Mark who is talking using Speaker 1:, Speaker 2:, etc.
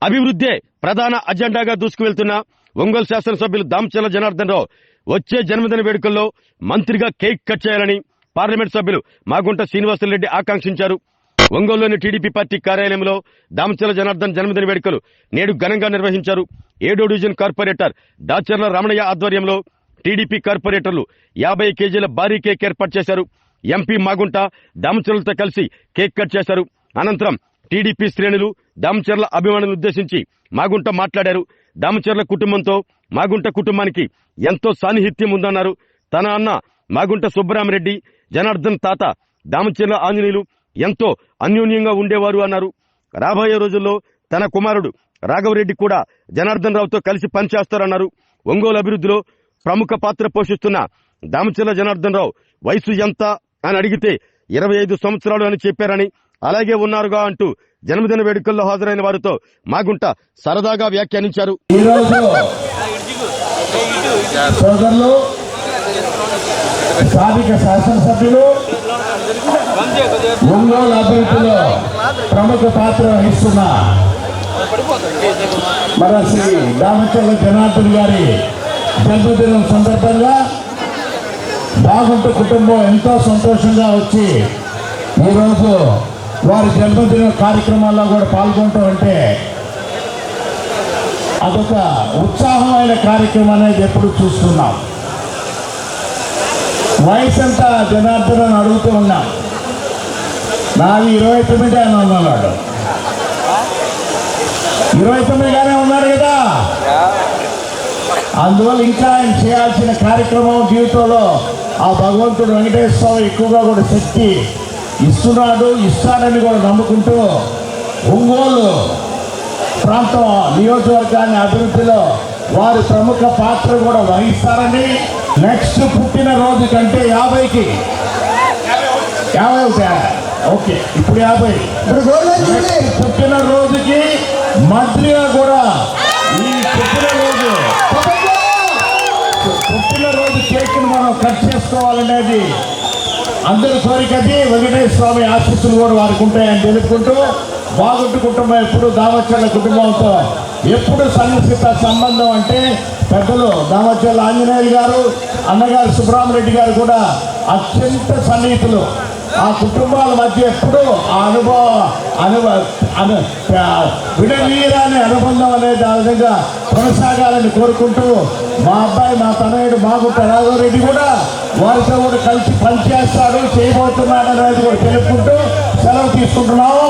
Speaker 1: అభివృద్ధే ప్రధాన అజెండాగా దూసుకువెళ్తున్న ఒంగోలు శాసనసభ్యులు దామచర్ల జనార్దన్ రావు వచ్చే జన్మదిన వేడుకల్లో మంత్రిగా కేక్ కట్ చేయాలని పార్లమెంట్ సభ్యులు మాగుంట శ్రీనివాసులరెడ్డి ఆకాంక్షించారు. ఒంగోలులోని టీడీపీ పార్టీ కార్యాలయంలో దామచర్ల జనార్దన్ జన్మదిన వేడుకలు నేడు ఘనంగా నిర్వహించారు. 7వ డివిజన్ కార్పొరేటర్ దాచర్ల రమణయ్య ఆధ్వర్యంలో టీడీపీ కార్పొరేటర్లు 50 కేజీల భారీ కేక్ ఏర్పాటు చేశారు. ఎంపీ మాగుంట దామచర్లతో కలిసి కేక్ కట్ చేశారు. అనంతరం టీడీపీ శ్రేణులు దామచర్ల అభిమానులను ఉద్దేశించి మాగుంట మాట్లాడారు. దామచర్ల కుటుంబంతో మాగుంట కుటుంబానికి ఎంతో సాన్నిహిత్యం ఉందన్నారు. తన అన్న మాగుంట సుబ్బరామరెడ్డి, జనార్దన్ తాత దామచర్ల ఆంజనేయులు ఎంతో అన్యోన్యంగా ఉండేవారు అన్నారు. రాబోయే రోజుల్లో తన కుమారుడు రాఘవరెడ్డి కూడా జనార్దన్ రావుతో కలిసి పనిచేస్తారన్నారు. ఒంగోలు అభివృద్ధిలో ప్రముఖ పాత్ర పోషిస్తున్న దామచర్ల జనార్దన్ రావు వయసు ఎంత అని అడిగితే 25 సంవత్సరాలు అని చెప్పారని, అలాగే ఉన్నారుగా అంటూ జన్మదిన వేడుకల్లో హాజరైన వారితో మాగుంట సరదాగా వ్యాఖ్యానించారు.
Speaker 2: స్థానిక శాసనసభ్యులు ఒంగోలు అభివృద్ధిలో ప్రముఖ పాత్ర వహిస్తున్న మన శ్రీ దామచర్ల జనార్దన్ గారి జన్మదినం సందర్భంగా మాగుంట కుటుంబం ఎంతో సంతోషంగా వచ్చి ఈరోజు వారి జన్మదిన కార్యక్రమాల్లో కూడా పాల్గొంటాం అంటే అదొక ఉత్సాహమైన కార్యక్రమం అనేది ఎప్పుడు చూస్తున్నాం. వయసు ఎంత జనార్దన్ అని అడుగుతూ ఉన్నాం. నాది 29 అని అన్నాడు. 29గానే ఉన్నాడు కదా. అందువల్ల ఇంకా ఆయన చేయాల్సిన కార్యక్రమం జీవితంలో ఆ భగవంతుడు వెంకటేశ్వర స్వామి ఎక్కువగా కూడా శక్తి ఇస్తాడని కూడా నమ్ముకుంటూ ఒంగోలు ప్రాంతం నియోజకవర్గాన్ని అభివృద్ధిలో వారి ప్రముఖ పాత్ర కూడా వహిస్తారని, నెక్స్ట్ పుట్టినరోజు కంటే 50 ఓకే ఇప్పుడు 50 పుట్టినరోజుకి మంత్రిగా కూడా ఈ పుట్టినరోజు కేక్ను మనం కట్ చేసుకోవాలనేది అందరి కోరికది. వెంకటేశ్వర స్వామి ఆశీస్సులు కూడా వారికి ఉంటాయని తెలుపుకుంటూ మాగుంట కుటుంబం ఎప్పుడు దామచర్ల కుటుంబంతో ఎప్పుడు సన్నిహిత సంబంధం అంటే పెద్దలు దామచర్ల ఆంజనేయులు గారు, అన్నగారు సుబ్బరామరెడ్డి గారు కూడా అత్యంత సన్నిహితులు. ఆ కుటుంబాల మధ్య ఎప్పుడు ఆ విడనీయరాని అనుబంధం అనేది ఆ విధంగా కొనసాగాలని కోరుకుంటూ మా అబ్బాయి మా తనయుడు మాగుంట రాఘవరెడ్డి కూడా వారితో కూడా కలిసి పనిచేస్తాడు, చేయబోతున్నాడు అనేది కూడా తెలుపుకుంటూ సెలవు తీసుకుంటున్నాము.